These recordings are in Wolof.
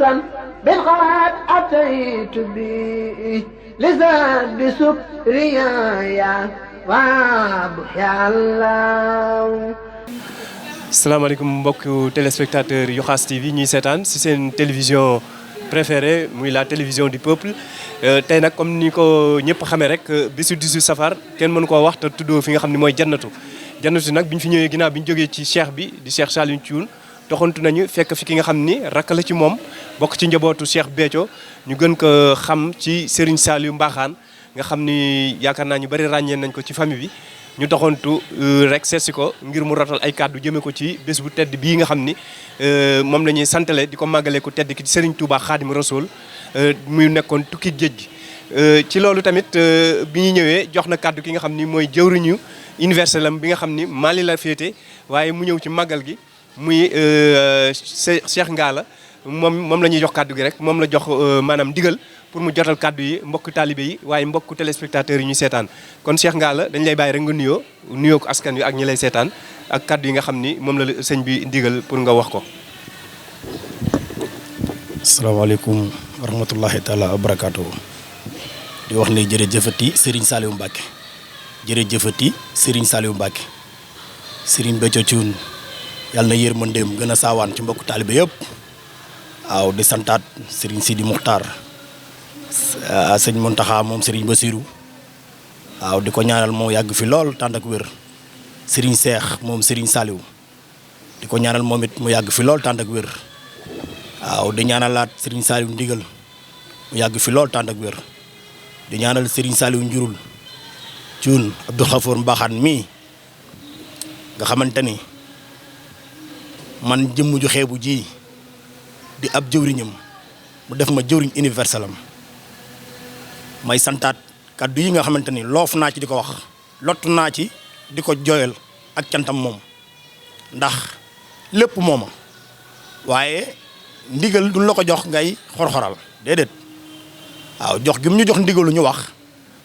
أنسا بالغاد أتيت به لزاد بسكريا وابحي الله. salaamaaleykum mbokk téléspectateur yu Khass TV ñuy seetaan ci seen télévision préférée muy la télévision du peuple tey nag comme ni ko ñëpp xamee rek bisu 18 safar kenn mënu koo wax te tuddoo fi nga xam ne mooy jannatu nag bi ñu fi ñëwee ginnaaw bi ñu jógee ci cheikh bi di Cheikh Saliou Thioune doxantu nañu fekk fi ki nga xam ni rakk la ci moom bokk ci njabootu Cheikh Béthio ñu gën ko xam ci Serigne Saliou Mbaxane nga xam ni yaakaar naa ñu bari ràññee nañ ko ci famille bi ñu doxantu rek seetsi ko ngir mu rotal ay kàddu jëme ko ci bés bu tedd bii nga xam ni moom la ñuy santale di ko màggale ko tedd ki Serigne Touba Khadim Rasoul muy nekkoon tukki géej gi ci loolu tamit bi ñu ñëwee jox na kàddu ki nga xam ni mooy jëwriñu universel am bi nga xam ni Mali la féete waaye mu ñëw ci màggal gi muy Cheikh Ngalla moom la ñuy jox kàddu gi rek moom la jox maanaam ndigal pour mu jotal kàddu yi mbokk taalibe yi waaye mbokk téléspectateurs yi ñuy seetaan kon Cheikh Ngalla dañ lay bàyyi rek nga nuyoo ko askan wi ak ñi lay seetaan ak kàddu yi nga xam ni moom la sëñ bi ndigal pour nga wax ko. asalaamaaleykum wa rahmatullahi taala wa barakaatu. di wax ne jërëjëfati Serigne Saliou Mbacke jërëjëfati Serigne Saliou Mbacke Serigne Béthio Thioune yàlla na yërmandeem gën a saawaan ci mbokk taalibe yëpp waaw di santaat Serigne Sidi Muxtaar sëñ Mountakha moom Serigne Bassirou waaw di ko ñaanal moo yàgg fi lool tànd ak wér Serigne Cheikh moom Serigne Saliou di ko ñaanal moom it mu yàgg fi lool tànd ak wér waaw di ñaanalaat Serigne Saliou Ndigal mu yàgg fi lool tànd ak wér di ñaanal Serigne Saliou Njurul Thioune Abdou Khafour Mbaxane mii nga xamante ni man jëmm ju xeebu ji di ab jëwriñam mu def ma jëwriñ universel am may santaat kaddu yi nga xamante ni loof naa ci di ko wax lott naa ci di ko jooyal ak cantam moom ndax lépp mooma waaye ndigal duñ la ko jox ngay xor-xoral déedéet waaw jox gi mu ñu jox ndigalu ñu wax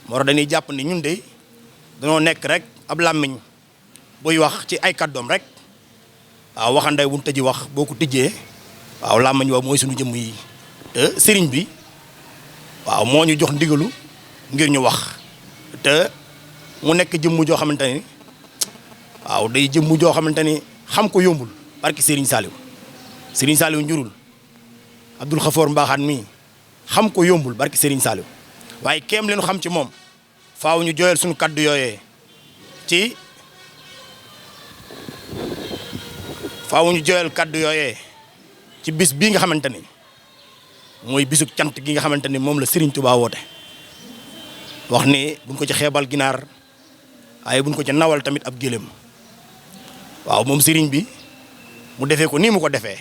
moo tax dañuy jàpp ni ñun de dañoo nekk rek ab làmmiñ buy wax ci ay kàddoom rek waaw waxanday wuñ tëji wax boo ko tijjee waaw làmmiñ wa mooy suñu jëmm yi te sëriñ bi waaw moo ñu jox ndigalu ngir ñu wax te mu nekk jëmm joo xamante ni waaw day jëmm joo xamante ni xam ko yombul barki Serigne Saliou Njurul Abdou Khafour Mbaxane mii xam ko yombul barki Serigne Saliou waaye kéem leen xam ci moom faaw ñu jooyal suñu kaddu yooyee ci ci bis bii nga xamante ni mooy bisu cant gi nga xamante ni moom la Serigne Touba woote wax ni buñ ko ci xeebal ginaar waaye buñ ko ci nawal tamit ab gëléem waaw moom Serigne bi mu defee ko nii mu ko defee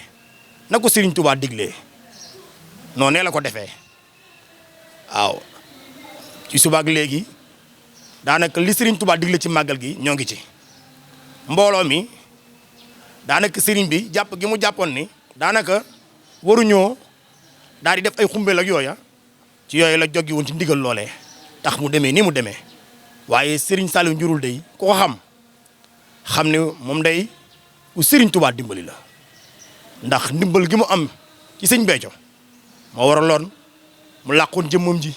na ko Serigne Touba diglee noonee la ko defee waaw ci subaak léegi daanaka li Serigne Touba digle ci màggal gi ñoo ngi ci mbooloo mi daanaka Serigne bi jàpp gi mu jàppoon ni daanaka waruñoo daal di def ay xumbeel ak yooya ci yooyu la joggi woon ci ndigal loolee tax mu demee nii mu demee waaye Serigne Saliou Njurul day ku ko xam ne moom day ku Serigne Touba dimbali la ndax ndimbal gi mu am ci sëñ Béthio moo waraloon mu làqoon jëmmam ji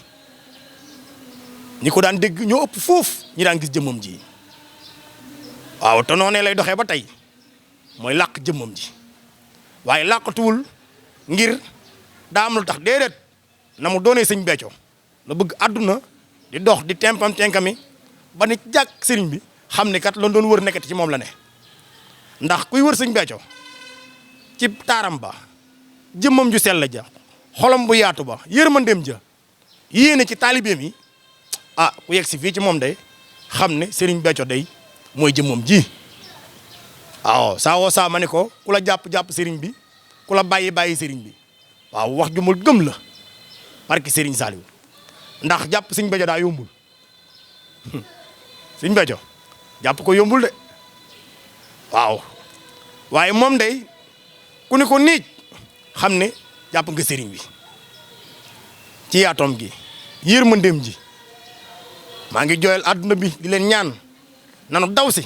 ñi ko daan dégg ñoo ëpp foofu ñi daan gis jëmmam ji waaw te noonee lay doxee ba tey mooy làq jëmmam ji waaye làqatuwul ngir daa am lu tax déedéet na mu doonee sëñ Béthio la bëgg àdduna di dox di tempam tenkami ba ni jàkk sëriñ bi xam ne kat lan doon wër nekkati ci moom la ne ndax kuy wër sëñ Béthio ci taaram ba jëmmam ju sell ja xolam bu yaatu ba yërmandeem ja yéene ci taalibeem yi ku yegg si fii ci moom day xam ne Serigne Béthio day mooy jëmmam ji waaw saa woo saa ma ne ko ku la jàpp Serigne bi ku la bàyyi Serigne bi waaw wax ju ma gëm la barki Serigne Saliou ndax jàpp Serigne Béthio daa yombul Serigne Béthio jàpp ko yombul de waaw waaye moom day ku ne ko niij xam ne jàpp nga Serigne bi ci yaatoom gi yërmandeem ji maa ngi jooyal àdduna bi di leen ñaan nanu daw si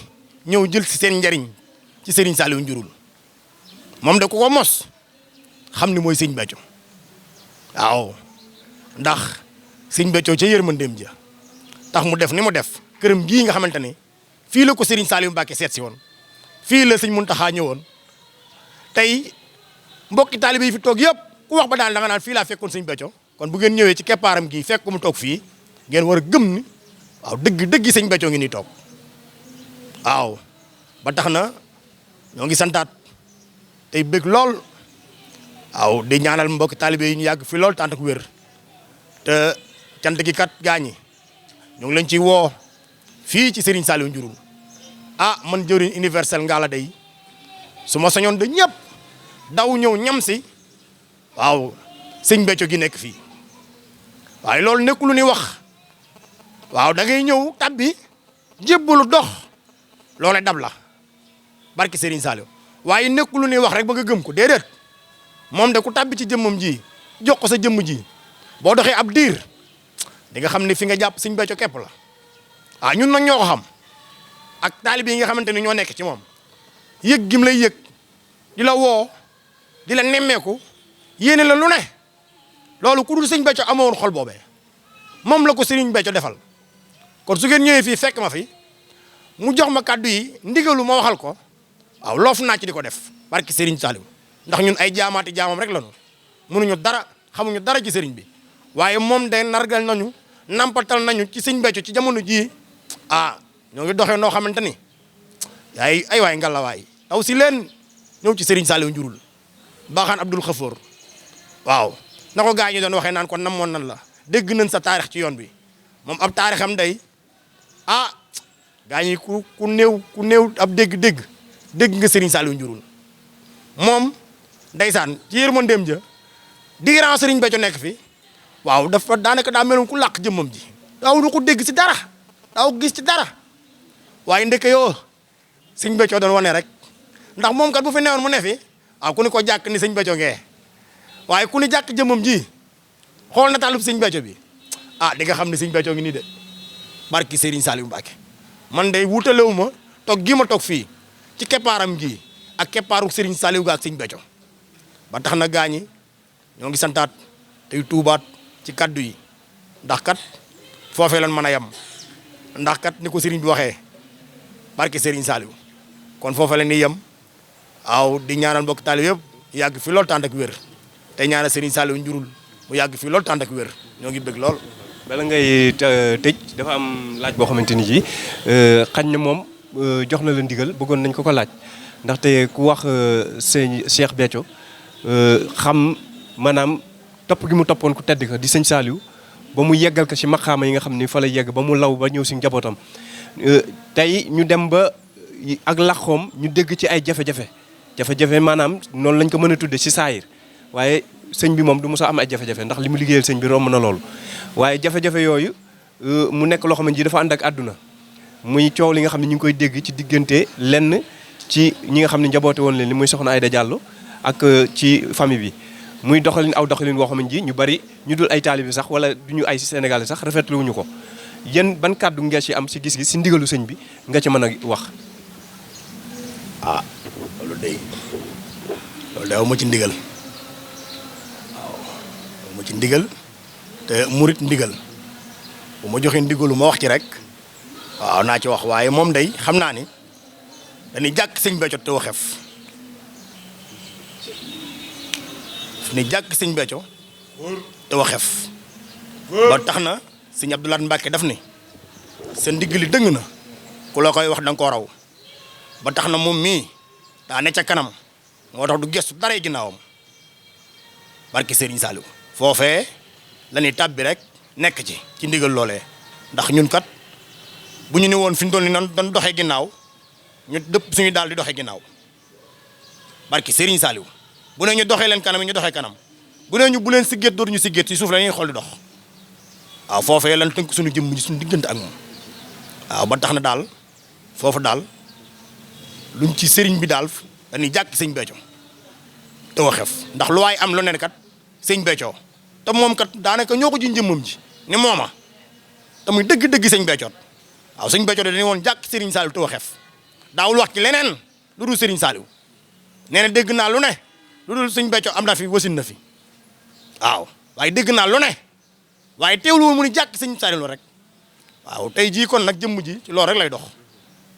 ñëw jël si seen njariñ ci Serigne Saliou Njurul moom de ku ko mos xam ni mooy Serigne Béthio waaw ndax sëñ Béthio ca yërmandeem ja tax mu def ni mu def këram gii nga xamante ni fii la ko Serigne Saliou Mbacké seet si woon fii la sëñ Mountakha ñëwoon tey mbokki taalibe yi fi toog yëpp ku wax ba daal da nga naan fii laa fekkoon sëñ Béthio kon bu ngeen ñëwee ci keppaaram gii fekk mu toog fii ngeen war a gëm ni waaw dëgg sëñ Béthio ngi nii toog waaw ba tax na ñoo ngi santaat tey bëgg lool waaw di ñaanal mbokki taalibe yi ñu yàgg fi lool tànt ak wér te cant gi kat gaañi ñu ngi leen ci woo fii ci Serigne Saliou Njurul man jëriñ universel Ngalla day su ma sañoon de ñëpp daw ñëw ñam si waaw sëñ Béthio gi nekk fii waaye loolu nekkul lu ni wax waaw da ngay ñëw tabbi jébbalu dox loolee dab la barki Serigne Saliou waaye nekkul lu ni wax rek ba nga gëm ko déedéet moom de ku tabbi ci jëmmam ji jox ko sa jëmm ji boo doxee ab diir di nga xam ne fi nga jàpp sëñ Béthio képp la ñun nag ñoo ko xam ak taalibe yi nga xamante ni ñoo nekk ci moom yëg gim lay yëg di la woo di la nemmeeku yéene la lu ne loolu ku dul sëñ Béthio amoon xol boobee moom la ko Serigne Béthio defal kon su ngeen ñëwee fii fekk ma fi mu jox ma kàddu yi ndigalu ma waxal ko waaw loof naa ci di ko def barki Serigne Saliou ndax ñun ay jaamaati jaamam rek lañu mënuñu dara xamuñu dara ci Serigne bi waaye moom day nargal nañu nampatal nañu ci sëñ Béthio ci jamono jii ñoo ngi doxee noo xamante ni ay waay ngalla waay taw si leen ñëw ci Serigne Saliou Njurul baaxaan Abdul Xafoor waaw na ko gaa ñi doon waxee naan kon namoon nan la dégg nañ sa taarix ci yoon bi moom ab taarixam day gaa ñi ku néew ab dégg nga Serigne Saliou Njurul moom ndeysaan ci yërmandeem ja diiran Serigne Béthio nekk fi waaw dafa daanaka daa meloon ku làq jëmmam ji daaw du ko dégg si dara daaw gis ci dara waaye ndeke yoo sëñ Béthio doon wane rek ndax moom kat bu fi newoon mu ne fi ku ni ko jàkk ni sëñ Béthio ngee waaye ku ni jàkk jëmmam ji xool na taalub sëñ Béthio bi di nga xam ne sëñ Béthio ngi nii de barki Serigne Saliou Mbacké man day wutalewu ma toog gii ma toog fii ci keppaaram gi ak keppaaru Serigne Saliou ga ak sëñ Béthio ba tax na gaañi ñoo ngi santaat tey tuubaat ci kaddu yi ndax kat foofee lan mën a yem ndax kat ni ko Serigne bi waxee barke Serigne Saliou kon foofee la ni yem di ñaanal mbokk taalibe yëpp yàgg fi lool tànd ak wér te ñaanal Serigne Saliou Njurul mu yàgg fi lool tànd ak wér ñoo ngi bëgg lool. bala ngay tëj dafa am laaj boo xamante ni ji xañ na moom jox na la ndigal bëggoon nañ ko laaj ndaxte ku wax sëñ Cheikh Béthio xam maanaam topp gi mu toppoon ku tedd ka di sëñ Saliou ba mu yeggal ko ci maqaama yi nga xam ni fa la yegg ba mu law ba ñëw si njabootam tey ñu dem ba ak laxoom ñu dégg ci ay jafe-jafe maanaam noonu lañ ko mën a tudde ci saayir waaye sëñ bi moom du mos a am ay jafe-jafe ndax li mu liggéeyal sëñ bi romb na loolu waaye jafe-jafe yooyu mu nekk loo xam ne ji dafa ànd ak àdduna muy coow li nga xam ne ñu ngi koy dégg ci diggante lenn ci ñi nga xam ne njaboote woon leen li muy soxna Aïda Diallo ak ci famille bi muy doxalin woo xam ne ji ñu bari ñu dul ay taalibe sax wala du ñu ay si Sénégal sax rafetlu wuñu ko yéen ban kàddu nga ci am si gis-gis si ndigalu sëñ bi nga ci mën a wax. loolu day aw ma ci ndigal aw ma ci ndigal te murit ndigal bu ma joxee ndigalu ma wax ci rek naa ci wax waaye moom day xam naa ni dañuy jàkk sëñ Béthio te waxeef ni jàkk sëñ Béthio te waxeef ba tax na sëñ Abdou Lahad Mbacké daf ni sa ndiggali dëng na ku la koy wax da nga koo raw ba tax na moom mii daa ne ca kanam moo tax du gestu dara ginnaawam barki Serigne Saliou foofee la ñuy tàbbi rek nekk ci ndigal loolee ndax ñun kat bu ñu ni woon fi ñu doon ni nan dañ doxee ginnaaw ñu dëpp suñu daal di doxee ginnaaw barki Serigne Saliou bu ne ñu doxee leen kanam ñu doxee kanam bu ne ñu bu leen siggeet dootuñu siggeet ci suuf la ñuy xool di dox foofee lan tënk suñu jëmm ji suñu diggante ak moom ba tax na daal foofu daal luñ ci sëriñ bi daal dañuy jàkk sëñ Béthio te waxeef ndax lu waay am lu ne kat sëñ Béthio te moom kat daanaka ñoo ko ji njëmmam ji ni mooma te muy dëgg-dëgg sëñ Béthio sëñ Béthio dañuy woon jàkk Serigne Saliou te waxeef daawul wax ci leneen lu dul Serigne Saliou nee na dégg naa lu ne lu dul sëñ Béthio am na fi wasin na fi waaye dégg naa lu ne waaye teewlu woon mu ni jàkk sëñ Saliou rek waaw tey jii kon nag jëmm ji ci loolu rek lay dox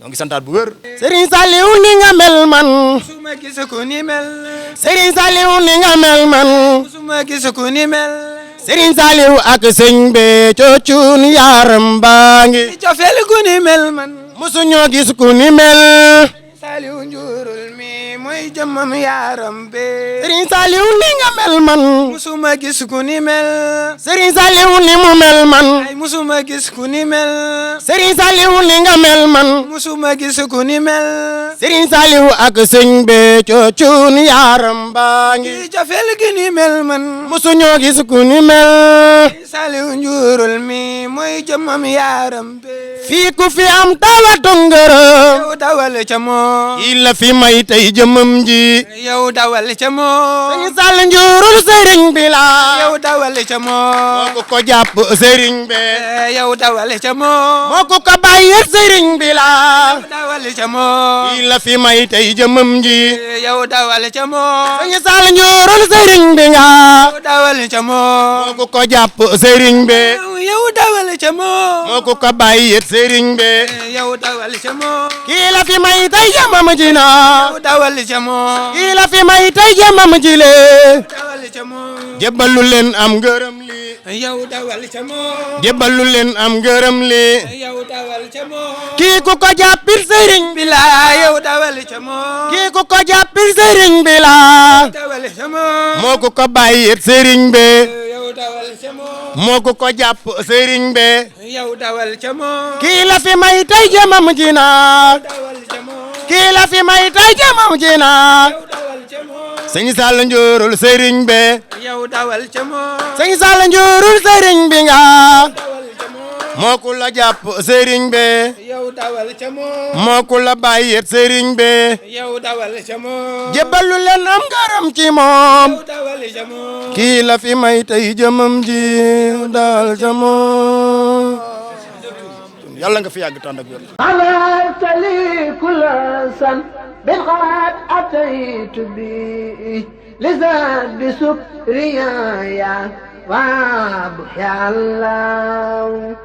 ñoo ngi santaat bu wér. Serigne Saliou ni nga mel man. musuma gis ku ni mel. Serigne Saliou ni nga mel man. musuma gis ku ni mel. Serigne Saliou ak sëñ be coocun yaaram baa ngi. cofeel ku ni mel man. musuñoo gis ku ni mel. Saliou njurul mi mooy jëmmam yaaram be. Serigne Saliou ni nga mel man. musuma gis ku ni mel. Serigne Saliou ni mu mel man. ay musuma gis ku ni mel. Serigne Saliou ni nga mel man. musuma gis ku ni mel. Serigne Saliou ak sëñ be coocun yaaram baa ngi. cofeel gi ni mel man. musuñoo gis ku ni mel. Saliou njurul mi mooy jëmmam yaaram be. fii ku fi am tawatu ngërëm. yow dawal ca moo. kii la fi may tey jëmam ji. yow dawal ca moo. Serigne Saliou njurul Serigne bi la. yow dawal ca moo. moo ko ko jàpp Serigne be. yow dawal ca moo. moo ko ko bàyyi Serigne bi la. yow dawal ca moo. kii la fi may tey jëmam ji. yow dawal ca moo. Serigne Saliou njurul Serigne bi nga. yow dawal ca moo. moo ko ko jàpp Serigne be. yow dawal ca moo. moo ko ko bàyyi Serigne be. yow dawal ca moo. kii la fi may tey jëmam ji na. yow dawal ca moo. kii la fi may tey jëmam ji le. dawal ca moo. jébbalu leen am ngërëm li. yow dawal ca moo. jébbalu leen am ngërëm li. yow dawal ca moo. kii ku ko jàppil Serigne bi. bila yow dawal ca moo. kii ku ko jàppil Serigne bi la. dawal ca moo. moo ko ko bàyyi Serigne be. yow dawal ca moo. moo ko ko jàpp Serigne be. yow dawal ca moo. kii la fi may tey jëmam ji na. dawal ca moo. kii la fi may tey jëmam ji na. yow dawal ca moo. Serigne Saliou njurul Serigne be. yow dawal ca moo. Serigne Saliou njurul Serigne bi nga. dawal ca moo. moo ko la jàpp Serigne be. yow dawal ca moo. moo ko la bàyyi Serigne be. yow dawal ca moo. jébbalu leen am ngërëm ci moom. yow dawal ca moo. kii la fi may tey jëmam ji daal ca moom. yàlla nga fi yàgg tànd ak wér. عملت لي كل سن بالغاد أتيت بي لزاد بسكريا يا وابح يا الله